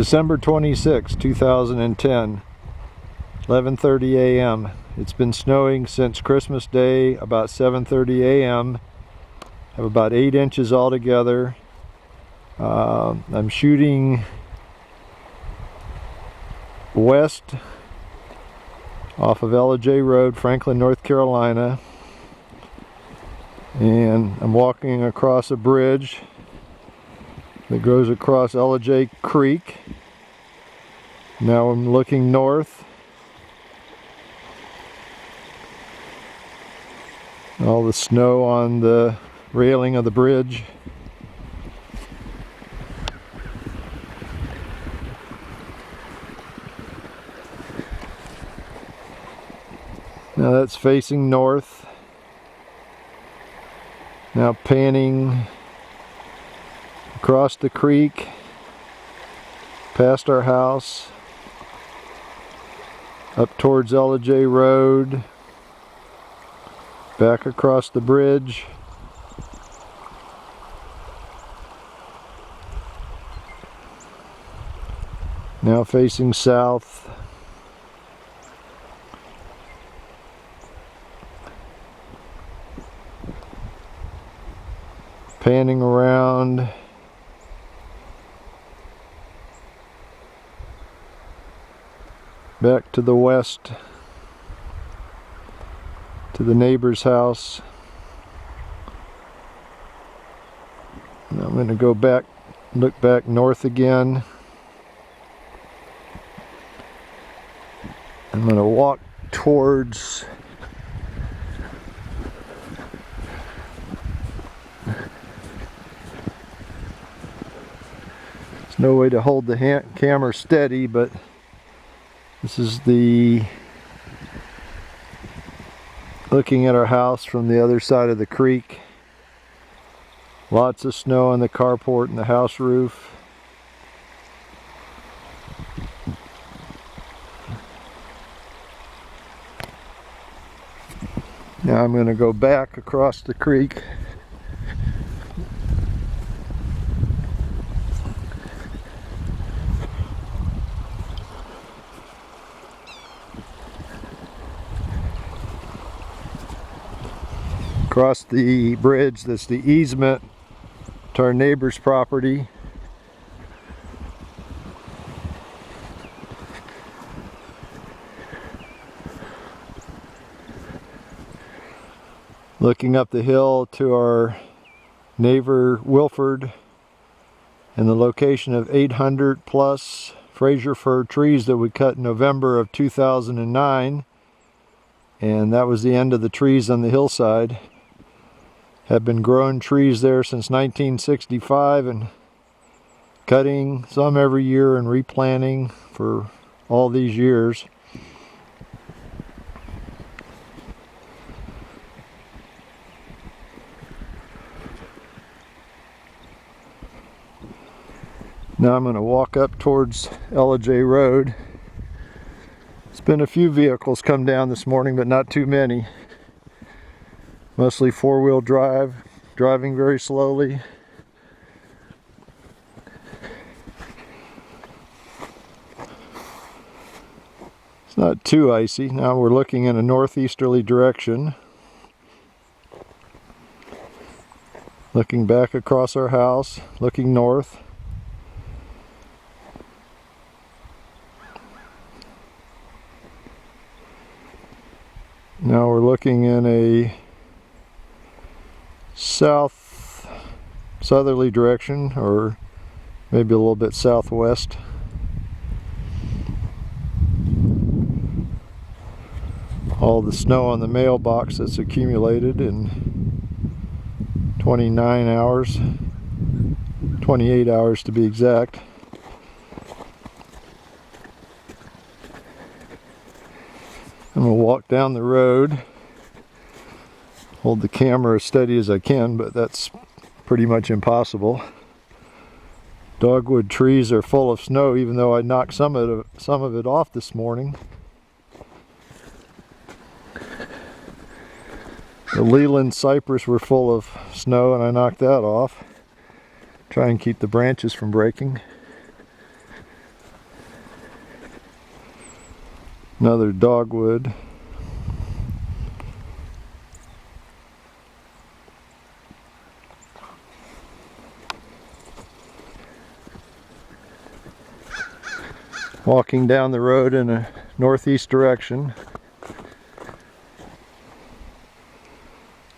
December 26, 2010, 11:30 a.m. It's been snowing since Christmas Day, about 7:30 a.m. Have about 8 inches altogether. I'm shooting west off of Ellijay Road, Franklin, North Carolina, and I'm walking across a bridge that goes across Ellijay Creek. Now I'm looking north. All the snow on the railing of the bridge. Now that's facing north. Now panning across the creek, past our house, up towards Ellijay Road, back across the bridge. Now facing south. Panning around. Back to the west, to the neighbor's house. Now I'm going to go back, look back north again. I'm going to walk towards there's no way to hold the camera steady, but this is the looking at our house from the other side of the creek. Lots of snow on the carport and the house roof. Now I'm going to go back across the creek. Across the bridge, that's the easement to our neighbor's property. Looking up the hill to our neighbor Wilford and the location of 800 plus Fraser fir trees that we cut in November of 2009. And that was the end of the trees on the hillside. Have been growing trees there since 1965 and cutting some every year and replanting for all these years. Now I'm going to walk up towards Ellijay Road. There's been a few vehicles come down this morning, but not too many. Mostly four-wheel drive, driving very slowly. It's not too icy. Now we're looking in a northeasterly direction. Looking back across our house, looking north. Now we're looking in a southerly direction, or maybe a little bit southwest. All the snow on the mailbox that's accumulated in 29 hours, 28 hours to be exact. I'm going to walk down the road, hold the camera as steady as I can, but that's pretty much impossible. Dogwood trees are full of snow, even though I knocked some of it off this morning. The Leland cypress were full of snow and I knocked that off. Try and keep the branches from breaking. Another dogwood. Walking down the road in a northeast direction.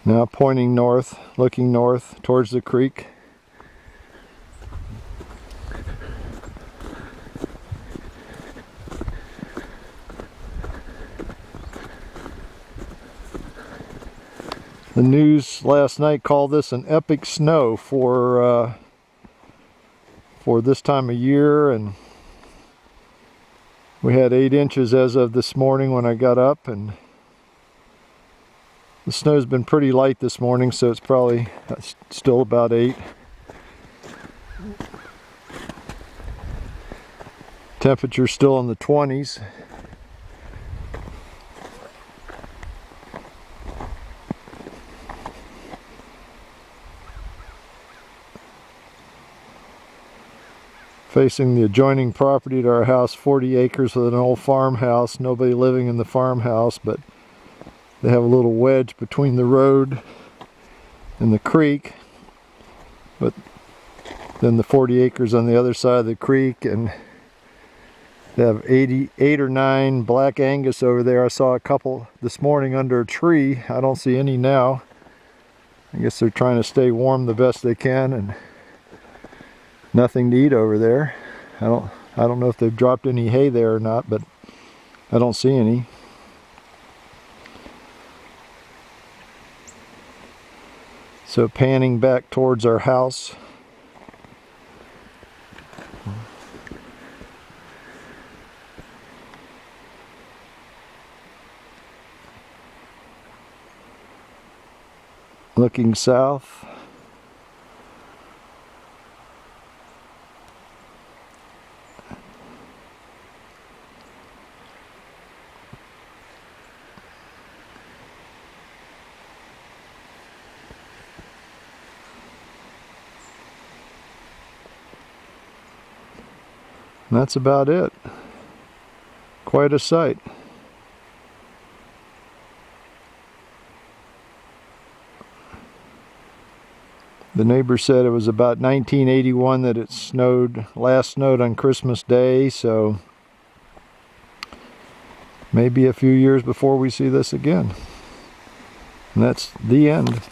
Now pointing north, looking north towards the creek. The news last night called this an epic snow for this time of year, and we had 8 inches as of this morning when I got up, and the snow's been pretty light this morning, so it's probably still about 8. Temperature still in the 20s. Facing the adjoining property to our house, 40 acres with an old farmhouse. Nobody living in the farmhouse, but they have a little wedge between the road and the creek. But then the 40 acres on the other side of the creek, and they have 8 or 9 black Angus over there. I saw a couple this morning under a tree. I don't see any now. I guess they're trying to stay warm the best they can, and nothing to eat over there. I don't know if they've dropped any hay there or not, but I don't see any. So panning back towards our house. Looking south. And that's about it. Quite a sight. The neighbor said it was about 1981 that it snowed, last snowed on Christmas Day, so maybe a few years before we see this again. And that's the end.